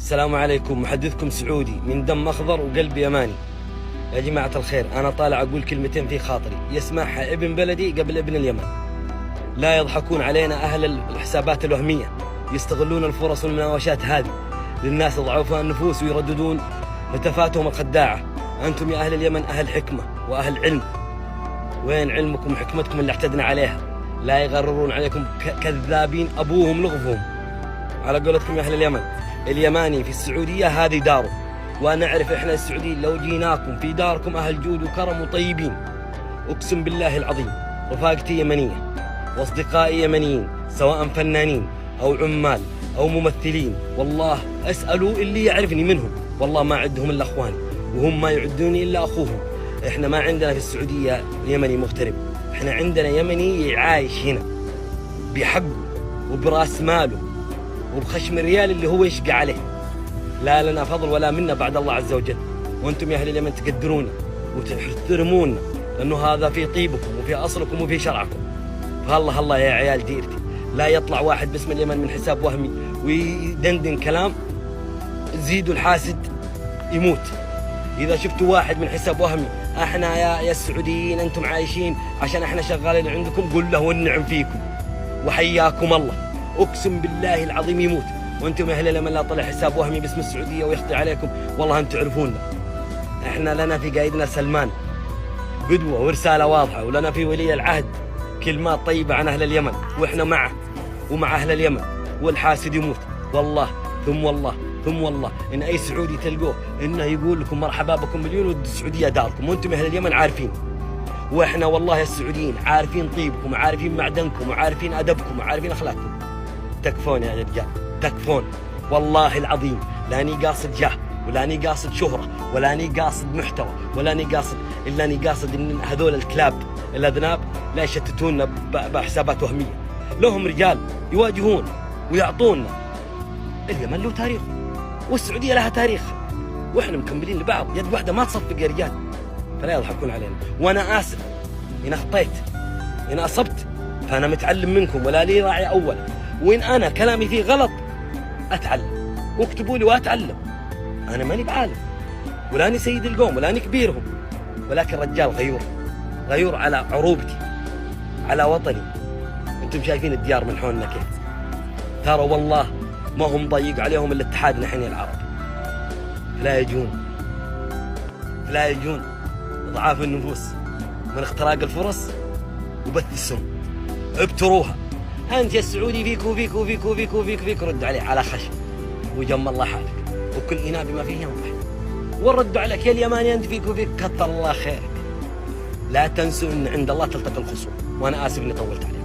السلام عليكم، محدثكم سعودي من دم أخضر وقلب يماني. يا جماعة الخير، أنا طالع أقول كلمتين في خاطري يسمعها ابن بلدي قبل ابن اليمن. لا يضحكون علينا أهل الحسابات الوهمية، يستغلون الفرص والمناوشات هذه للناس ضعفاء النفوس ويرددون هتافاتهم الخداعة. أنتم يا أهل اليمن أهل حكمة وأهل علم، وين علمكم وحكمتكم اللي اعتدنا عليها؟ لا يغررون عليكم كذابين أبوهم لغفهم. على قولتكم يا أهل اليمن، اليماني في السعودية هذه داره، وأنا أعرف إحنا السعوديين لو جيناكم في داركم أهل جود وكرم وطيبين. أقسم بالله العظيم رفاقتي يمنية وأصدقائي يمنيين، سواء فنانين أو عمال أو ممثلين، والله أسألوا اللي يعرفني منهم، والله ما أعدهم إلا أخواني وهم ما يعدوني إلا أخوهم. إحنا ما عندنا في السعودية يمني مغترب، إحنا عندنا يمني عايش هنا بحقه وبراس ماله وبخشم الريال اللي هو يشقى عليه. لا لنا فضل ولا منا بعد الله عز وجل، وانتم يا اهل اليمن تقدرونا وتحترمونا، لانه هذا في طيبكم وفي اصلكم وفي شرعكم. فالله الله يا عيال ديرتي، لا يطلع واحد باسم اليمن من حساب وهمي ويدندن كلام زيدوا الحاسد يموت. اذا شفتوا واحد من حساب وهمي احنا يا السعوديين انتم عايشين عشان احنا شغالين عندكم، قل له والنعم فيكم وحياكم الله، اقسم بالله العظيم يموت. وانتم يا اهل اليمن لا طلع حساب وهمي باسم السعوديه ويخطي عليكم، والله انتم تعرفوننا. احنا لنا في قائدنا سلمان قدوه ورساله واضحه، ولنا في ولي العهد كلمات طيبه عن اهل اليمن، واحنا معه ومع اهل اليمن، والحاسد يموت. والله ثم والله ثم والله ان اي سعودي تلقوه انه يقول لكم مرحبا بكم مليون والسعوديه داركم، وانتم يا اهل اليمن عارفين. واحنا والله يا السعوديين عارفين طيبكم وعارفين معدنكم وعارفين ادبكم وعارفين اخلاقكم. تكفون يا رجال تكفون، والله العظيم لاني قاصد جاه ولاني قاصد شهرة ولاني قاصد محتوى ولاني قاصد إلا أني قاصد إن هذول الكلاب الأذناب لا يشتتوننا بحسابات وهمية. لهم رجال يواجهون ويعطونا. اليمن له تاريخ والسعودية لها تاريخ، وإحنا مكملين لبعض، يد واحدة ما تصفق يا رجال. فلا يضحكون علينا، وأنا آسف إن أخطيت، إن أصبت فأنا متعلم منكم ولا لي راعي أول، وإن أنا كلامي فيه غلط أتعلم واكتبوا لي وأتعلم. أنا ماني بعالم ولاني سيد القوم ولاني كبيرهم، ولكن رجال غيور على عروبتي على وطني. أنتم شايفين الديار من حولنا كيف، ترى والله ما هم ضيق عليهم إلا اتحادنا حين العرب. لا يجون ضعاف النفوس من اختراق الفرص وبث السم. ابتروها. أنت يا السعودي فيك وفيك وفيك وفيك وفيك وفيك، رد عليه على خشم وجم الله حالك، وكل إناء بما فيه ينضح. والرد عليك يا اليماني أنت فيك وفيك، كثر الله خيرك. لا تنسوا أن عند الله تلتقى الخصوم، وأنا آسف أني طولت عليك.